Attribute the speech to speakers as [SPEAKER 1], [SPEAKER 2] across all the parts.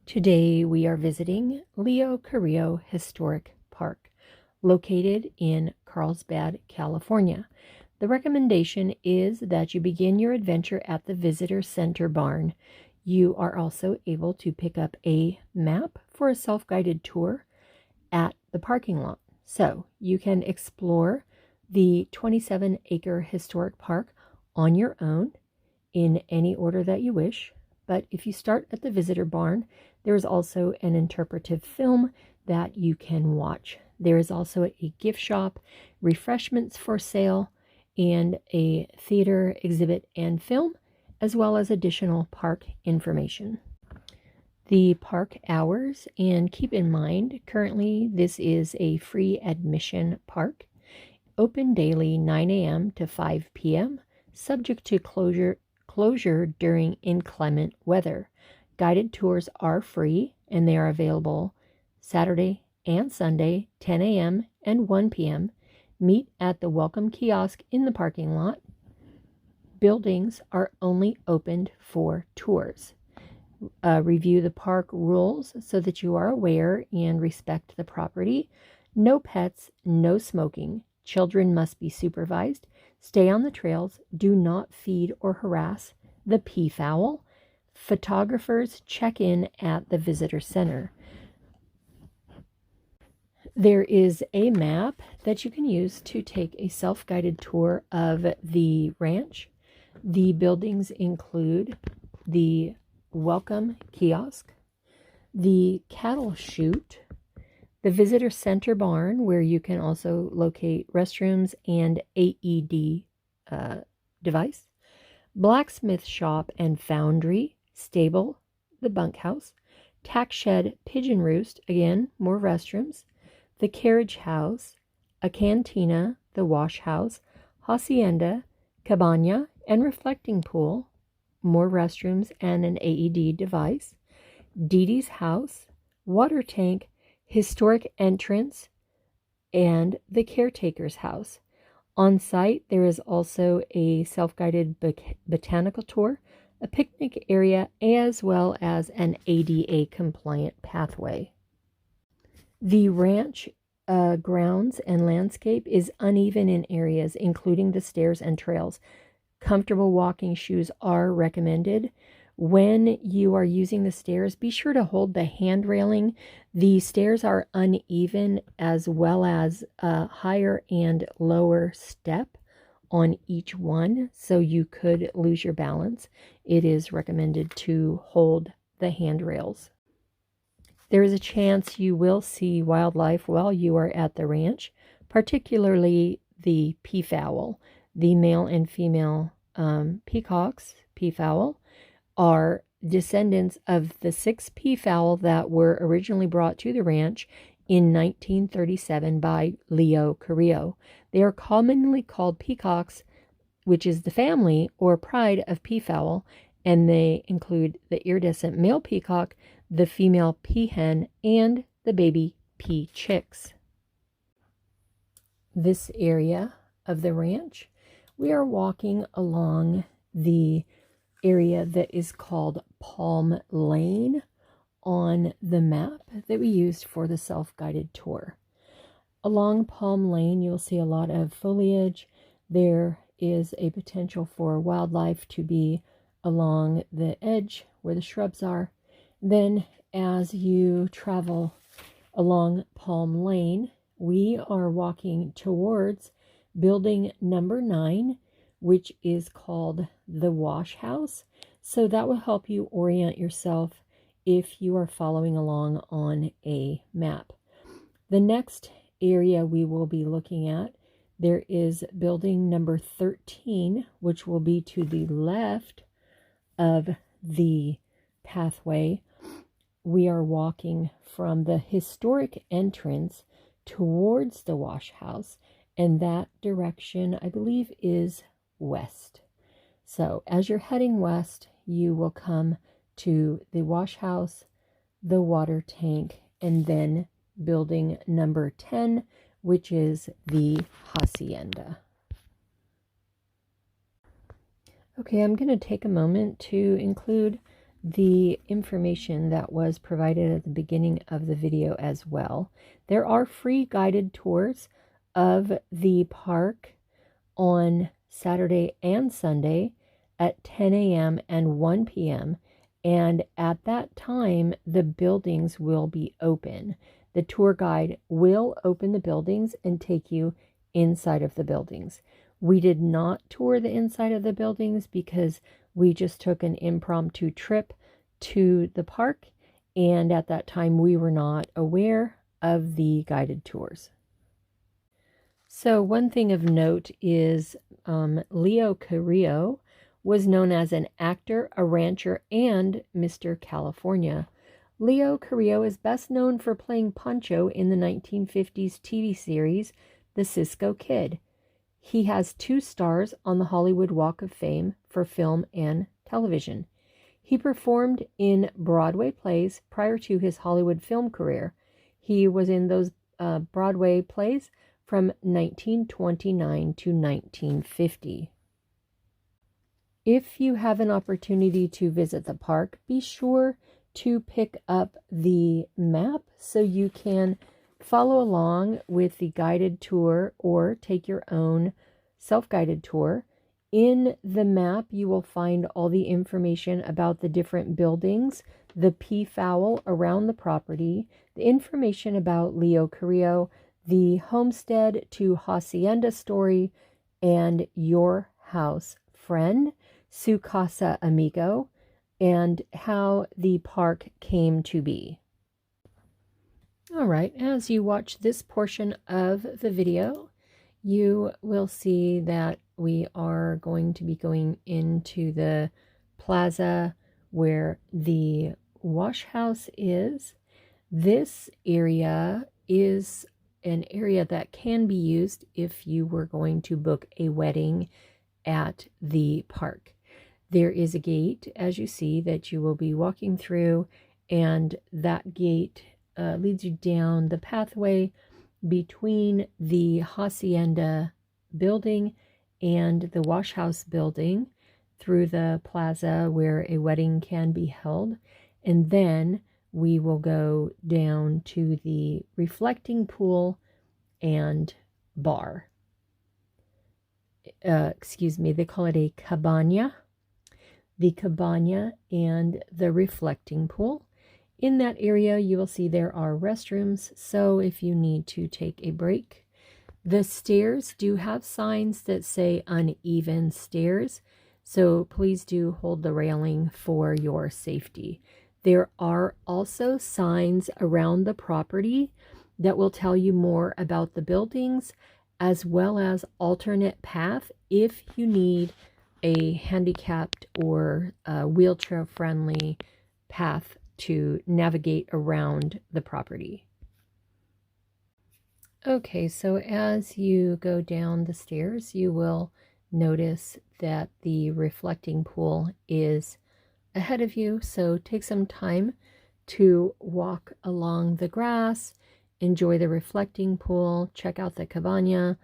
[SPEAKER 1] Today we are visiting Carillo Historic Park, located in Carlsbad, California. The recommendation is that you begin your adventure at the Visitor Center barn. You are also able to pick up a map for a self-guided tour at the parking lot. So you can explore the 27-acre historic park on your own in any order that you wish. But if you start at the visitor barn, there is also an interpretive film that you can watch. There is also a gift shop, refreshments for sale, and a theater exhibit and film, as well as additional park information. The park hours, and keep in mind, currently this is a free admission park, open daily 9 a.m. to 5 p.m., subject to closure during inclement weather. Guided tours are free and they are available Saturday and Sunday, 10 a.m. and 1 p.m. Meet at the welcome kiosk in the parking lot. Buildings are only opened for tours. Review the park rules so that you are aware and respect the property. No pets, no smoking. Children must be supervised. Stay on the trails. Do not feed or harass the peafowl. Photographers check in at the visitor center. There is a map that you can use to take a self-guided tour of the ranch. The buildings include the welcome kiosk, the cattle chute, the visitor center barn, where you can also locate restrooms and AED device, blacksmith shop and foundry, stable, the bunkhouse, tack shed, pigeon roost, again, more restrooms, the carriage house, a cantina, the wash house, hacienda, cabana, and reflecting pool, more restrooms and an AED device, Dee Dee's house, water tank, historic entrance, and the caretaker's house. On site, there is also a self-guided botanical tour, a picnic area, as well as an ADA compliant pathway. The ranch grounds and landscape is uneven in areas, including the stairs and trails. Comfortable walking shoes are recommended. When you are using the stairs, be sure to hold the hand railing. The stairs are uneven, as well as a higher and lower step on each one, so you could lose your balance. It is recommended to hold the handrails. There is a chance you will see wildlife while you are at the ranch, particularly the peafowl. The male and female peacocks, peafowl, are descendants of the 6 peafowl that were originally brought to the ranch in 1937 by Leo Carillo. They are commonly called peacocks, which is the family or pride of peafowl, and they include the iridescent male peacock, the female peahen, and the baby pea chicks. This area of the ranch, we are walking along the area that is called Palm Lane on the map that we used for the self-guided tour. Along Palm Lane, you'll see a lot of foliage. There is a potential for wildlife to be along the edge where the shrubs are. Then as you travel along Palm Lane, we are walking towards building number 9, which is called the wash house. So that will help you orient yourself if you are following along on a map. The next area we will be looking at, there is building number 13, which will be to the left of the pathway. We are walking from the historic entrance towards the wash house, and that direction, I believe, is west. So as you're heading west, you will come to the wash house, the water tank, and then building number 10, which is the hacienda. Okay, I'm going to take a moment to include the information that was provided at the beginning of the video as well. There are free guided tours of the park on Saturday and Sunday at 10 a.m. and 1 p.m. And at that time, the buildings will be open. The tour guide will open the buildings and take you inside of the buildings. We did not tour the inside of the buildings because we just took an impromptu trip to the park, and at that time we were not aware of the guided tours. So one thing of note is Leo Carrillo was known as an actor, a rancher, and Mr. California. Leo Carrillo is best known for playing Pancho in the 1950s TV series The Cisco Kid. He has 2 stars on the Hollywood Walk of Fame for film and television. He performed in Broadway plays prior to his Hollywood film career. He was in those Broadway plays from 1929 to 1950. If you have an opportunity to visit the park, be sure to pick up the map so you can follow along with the guided tour or take your own self-guided tour. In the map, you will find all the information about the different buildings, the peafowl around the property, the information about Leo Carrillo, the homestead to hacienda story, and your house friend, Su Casa Amigo, and how the park came to be. All right, as you watch this portion of the video, you will see that we are going to be going into the plaza where the wash house is. This area is an area that can be used if you were going to book a wedding at the park. There is a gate, as you see, that you will be walking through, and that gate leads you down the pathway between the hacienda building and the wash house building through the plaza where a wedding can be held. And then we will go down to the reflecting pool and bar. They call it a cabana. The cabana and the reflecting pool. In that area, you will see there are restrooms, so if you need to take a break. The stairs do have signs that say uneven stairs, so please do hold the railing for your safety. There are also signs around the property that will tell you more about the buildings, as well as alternate path if you need a handicapped or wheelchair-friendly path to navigate around the property. Okay, so as you go down the stairs, you will notice that the reflecting pool is ahead of you, so take some time to walk along the grass, enjoy the reflecting pool, check out the cabana,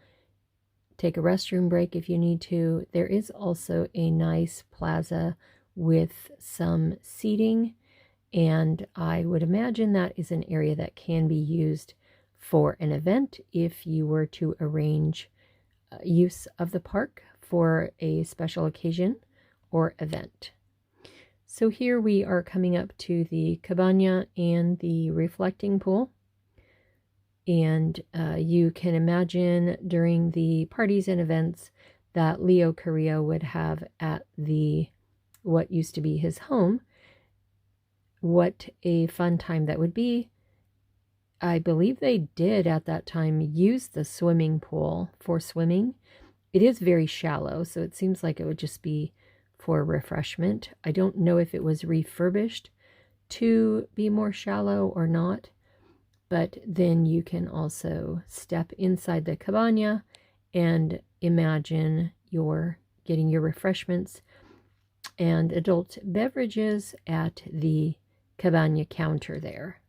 [SPEAKER 1] take a restroom break if you need to. There is also a nice plaza with some seating, and I would imagine that is an area that can be used for an event if you were to arrange use of the park for a special occasion or event. So here we are coming up to the cabana and the reflecting pool. And you can imagine during the parties and events that Leo Carrillo would have at what used to be his home. What a fun time that would be. I believe they did at that time use the swimming pool for swimming. It is very shallow, so it seems like it would just be for refreshment. I don't know if it was refurbished to be more shallow or not. But then you can also step inside the cabana and imagine you're getting your refreshments and adult beverages at the cabana counter there.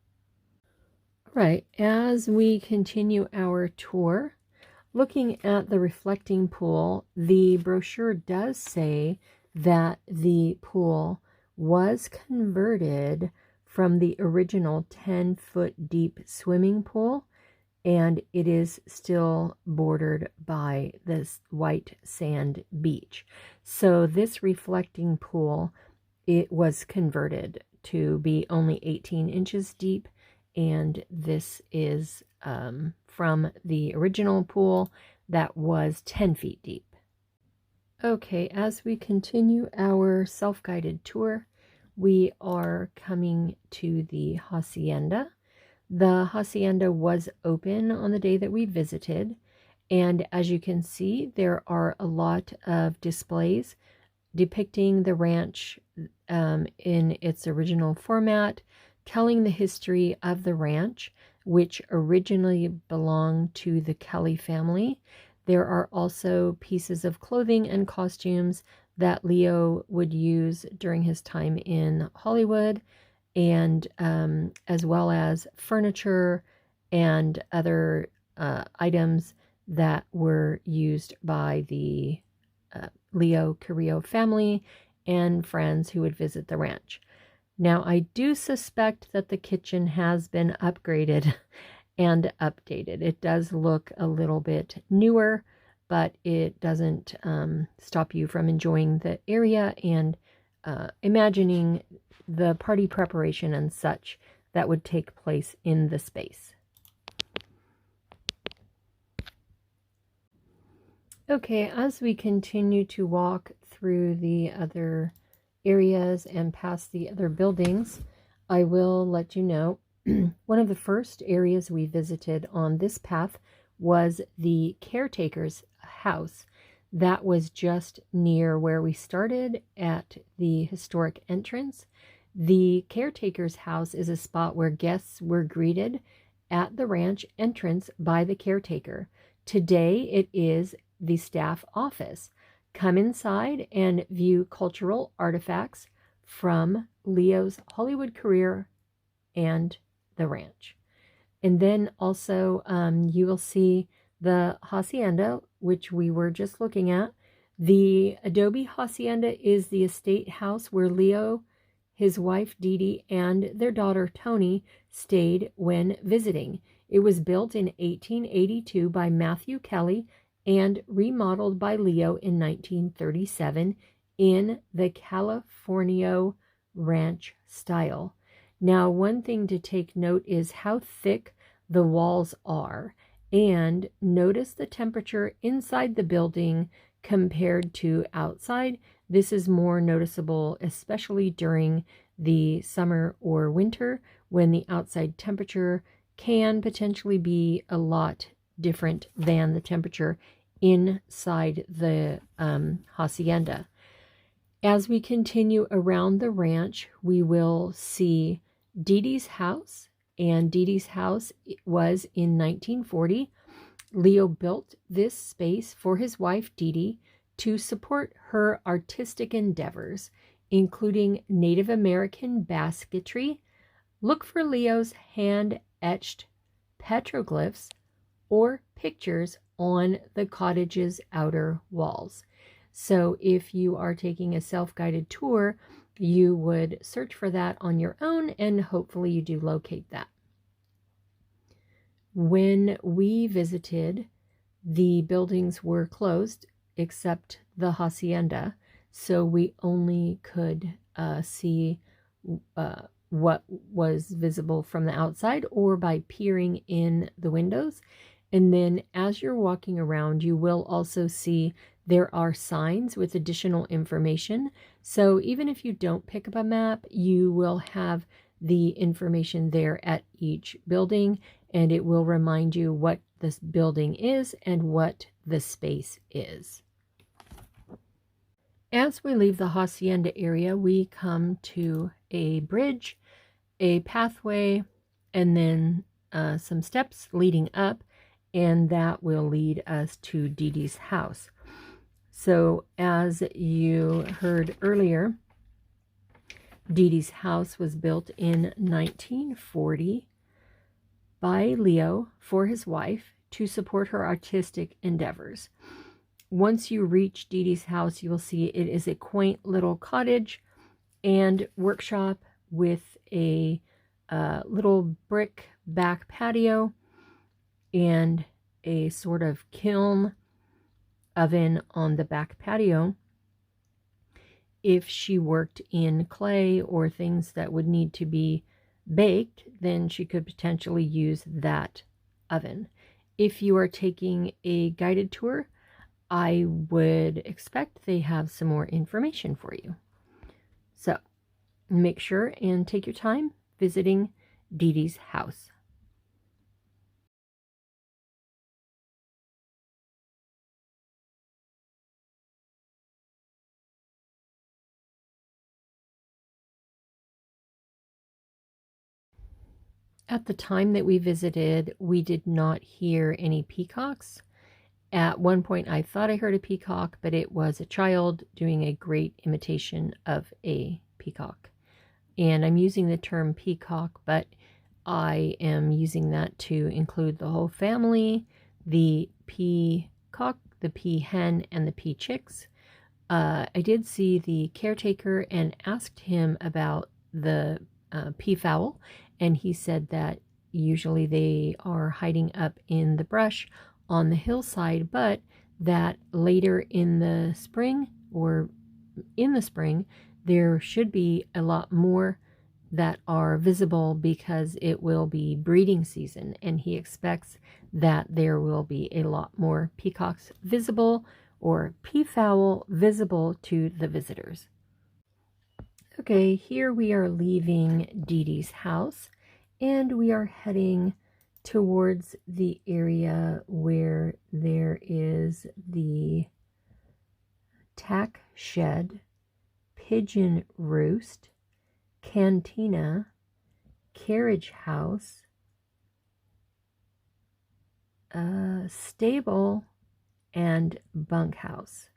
[SPEAKER 1] All right, as we continue our tour, looking at the reflecting pool, the brochure does say that the pool was converted from the original 10-foot deep swimming pool, and it is still bordered by this white sand beach. So this reflecting pool, it was converted to be only 18 inches deep, and this is from the original pool that was 10 feet deep. Okay, as we continue our self-guided tour, we are coming to the hacienda. The hacienda was open on the day that we visited, and as you can see, there are a lot of displays depicting the ranch in its original format, telling the history of the ranch, which originally belonged to the Kelly family. There are also pieces of clothing and costumes that Leo would use during his time in Hollywood, and as well as furniture and other items that were used by the Leo Carillo family and friends who would visit the ranch. Now, I do suspect that the kitchen has been upgraded and updated. It does look a little bit newer, but it doesn't stop you from enjoying the area and imagining the party preparation and such that would take place in the space. Okay, as we continue to walk through the other areas and past the other buildings, I will let you know one of the first areas we visited on this path was the caretaker's house. That was just near where we started at the historic entrance. The caretaker's house is a spot where guests were greeted at the ranch entrance by the caretaker. Today it is the staff office. Come inside and view cultural artifacts from Leo's Hollywood career and the ranch. And then also you will see the hacienda, which we were just looking at. The adobe hacienda is the estate house where Leo, his wife Dee Dee, and their daughter Tony stayed when visiting. It was built in 1882 by Matthew Kelly and remodeled by Leo in 1937 in the California ranch style. Now, one thing to take note is how thick the walls are, and notice the temperature inside the building compared to outside. This is more noticeable, especially during the summer or winter, when the outside temperature can potentially be a lot different than the temperature inside the hacienda. As we continue around the ranch, we will see Dee Dee's house, and Dee Dee's house was in 1940. Leo built this space for his wife Dee Dee to support her artistic endeavors, including Native American basketry. Look for Leo's hand-etched petroglyphs or pictures on the cottage's outer walls. So if you are taking a self-guided tour, you would search for that on your own, and hopefully you do locate that. When we visited, the buildings were closed except the hacienda, so we only could see what was visible from the outside or by peering in the windows. And then as you're walking around, you will also see there are signs with additional information. So even if you don't pick up a map, you will have the information there at each building, and it will remind you what this building is and what the space is. As we leave the hacienda area, we come to a bridge, a pathway, and then some steps leading up, and that will lead us to Dee Dee's house. So as you heard earlier, Dee Dee's house was built in 1940 by Leo for his wife to support her artistic endeavors. Once you reach Dee Dee's house, you will see it is a quaint little cottage, and workshop with a little brick back patio and a sort of kiln oven on the back patio. If she worked in clay or things that would need to be baked, then she could potentially use that oven. If you are taking a guided tour, I would expect they have some more information for you. So make sure and take your time visiting Dee Dee's house. At the time that we visited, we did not hear any peacocks. At one point, I thought I heard a peacock, but it was a child doing a great imitation of a peacock. And I'm using the term peacock, but I am using that to include the whole family, the peacock, the peahen, and the peachicks. I did see the caretaker and asked him about the peafowl, and he said that usually they are hiding up in the brush on the hillside, but that later in the spring there should be a lot more that are visible because it will be breeding season, and he expects that there will be a lot more peacocks visible or peafowl visible to the visitors. Okay, here we are leaving Dee Dee's house, and we are heading towards the area where there is the tack shed, pigeon roost, cantina, carriage house, stable, and bunkhouse.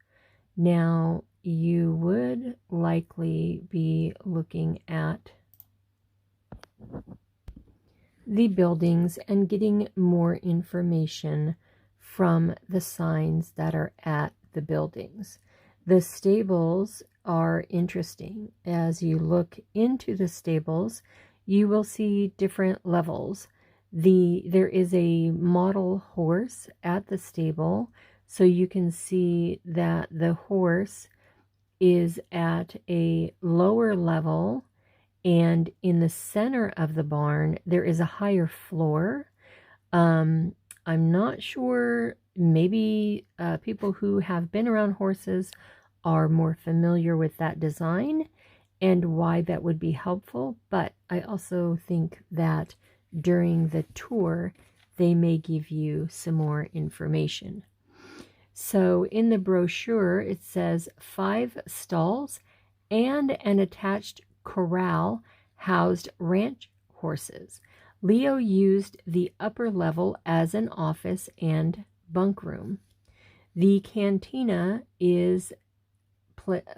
[SPEAKER 1] Now, you would likely be looking at the buildings and getting more information from the signs that are at the buildings. The stables are interesting. As you look into the stables, you will see different levels. There is a model horse at the stable, so you can see that the horse is at a lower level, and in the center of the barn there is a higher floor. I'm not sure, maybe people who have been around horses are more familiar with that design and why that would be helpful, but I also think that during the tour they may give you some more information. So in the brochure it says 5 stalls and an attached corral housed ranch horses. Leo used the upper level as an office and bunk room. The cantina is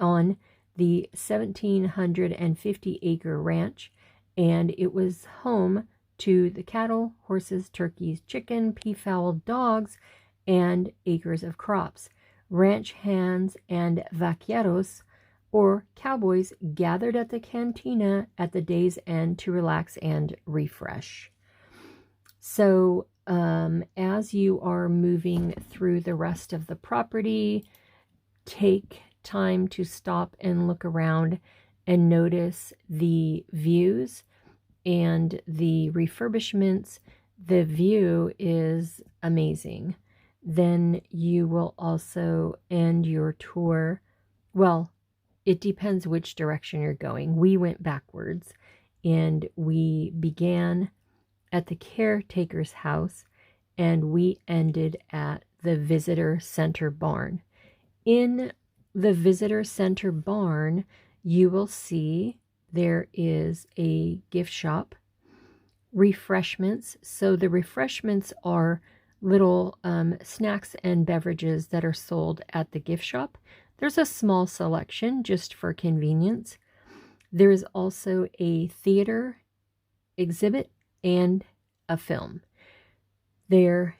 [SPEAKER 1] on the 1,750-acre ranch, and it was home to the cattle, horses, turkeys, chicken, peafowl, dogs, and acres of crops. Ranch hands and vaqueros, or cowboys, gathered at the cantina at the day's end to relax and refresh. So as you are moving through the rest of the property, take time to stop and look around and notice the views and the refurbishments. The view is amazing. Then you will also end your tour. Well, it depends which direction you're going. We went backwards, and we began at the caretaker's house, and we ended at the visitor center barn. In the visitor center barn, you will see there is a gift shop, refreshments. So the refreshments are little snacks and beverages that are sold at the gift shop. There's a small selection just for convenience. There is also a theater exhibit and a film. There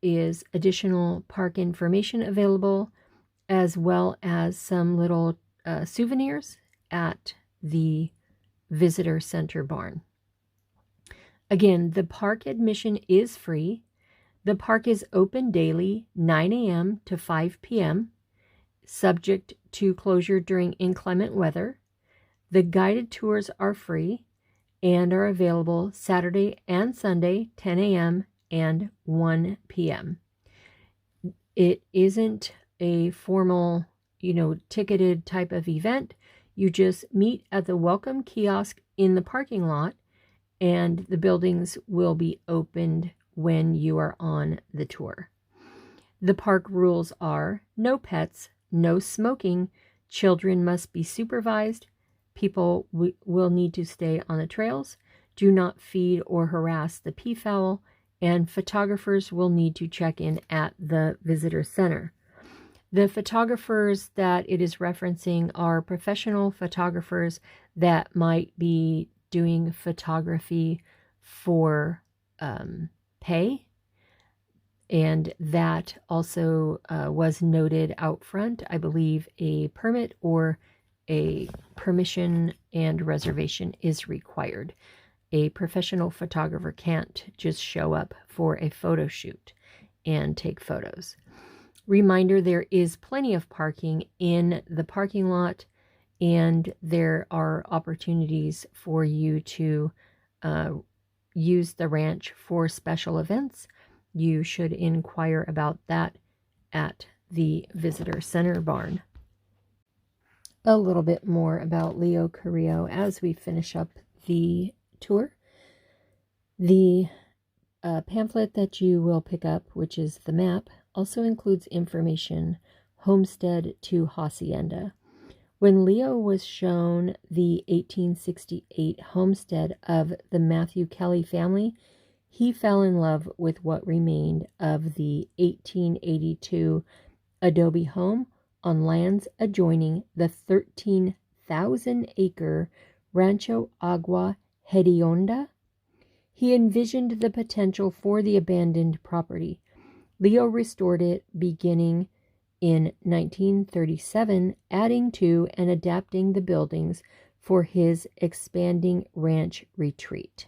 [SPEAKER 1] is additional park information available, as well as some little souvenirs at the visitor center barn. Again, the park admission is free. The park is open daily, 9 a.m. to 5 p.m., subject to closure during inclement weather. The guided tours are free and are available Saturday and Sunday, 10 a.m. and 1 p.m. It isn't a formal, ticketed type of event. You just meet at the welcome kiosk in the parking lot, and the buildings will be opened when you are on the tour. The park rules are no pets, no smoking, children must be supervised, people will need to stay on the trails, do not feed or harass the peafowl, and photographers will need to check in at the visitor center. The photographers that it is referencing are professional photographers that might be doing photography for pay, and that also was noted out front. I believe a permit or a permission and reservation is required. A professional photographer can't just show up for a photo shoot and take photos. Reminder, there is plenty of parking in the parking lot, and there are opportunities for you to use the ranch for special events. You should inquire about that at the visitor center barn. A little bit more about Leo Carrillo as we finish up the tour. The pamphlet that you will pick up, which is the map, also includes information homestead to hacienda. When Leo was shown the 1868 homestead of the Matthew Kelly family, he fell in love with what remained of the 1882 adobe home on lands adjoining the 13,000-acre Rancho Agua Hedionda. He envisioned the potential for the abandoned property. Leo restored it beginning in 1937, adding to and adapting the buildings for his expanding ranch retreat.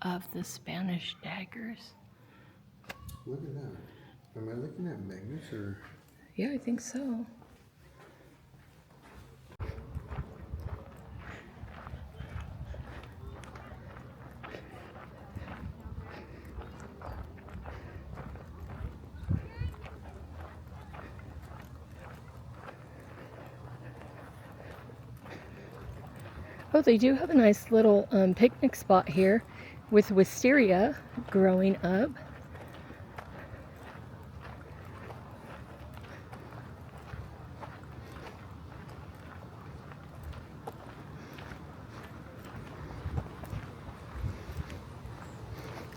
[SPEAKER 1] of the Spanish daggers.
[SPEAKER 2] Look at that. Am I looking at magnets or?
[SPEAKER 1] Yeah, I think so. Oh, they do have a nice little picnic spot here with wisteria growing up.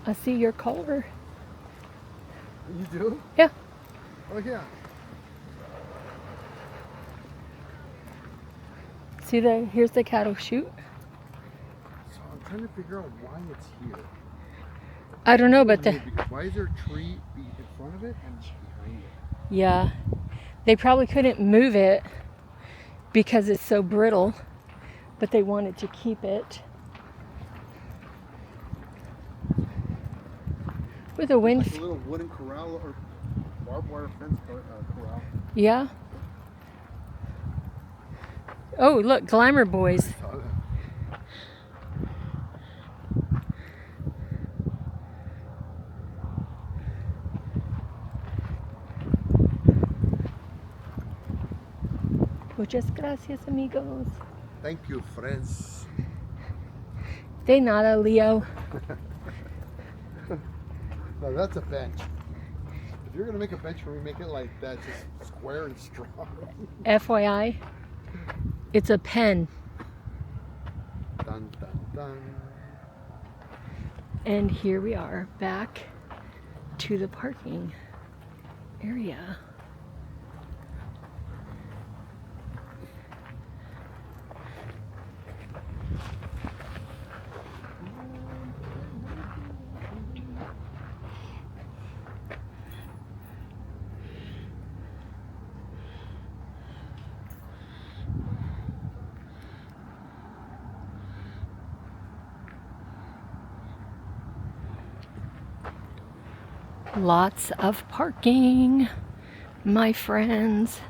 [SPEAKER 1] I see your collar.
[SPEAKER 2] You do?
[SPEAKER 1] Yeah.
[SPEAKER 2] Oh yeah.
[SPEAKER 1] See here's the cattle chute.
[SPEAKER 2] So I'm trying to figure out why it's here.
[SPEAKER 1] I don't know, but
[SPEAKER 2] why is there a tree in front of it and behind it?
[SPEAKER 1] yeah, they probably couldn't move it because it's so brittle, but they wanted to keep it with a wind.
[SPEAKER 2] Like a little wooden corral or barbed wire fence corral.
[SPEAKER 1] Yeah. Oh, look, Glamour Boys. Muchas gracias, amigos.
[SPEAKER 2] Thank you, friends.
[SPEAKER 1] De nada, Leo.
[SPEAKER 2] No, that's a bench. If you're gonna make a bench for me, make it like that, just square and strong.
[SPEAKER 1] FYI, it's a pen.
[SPEAKER 2] Dun dun dun.
[SPEAKER 1] And here we are back to the parking area. Lots of parking, my friends.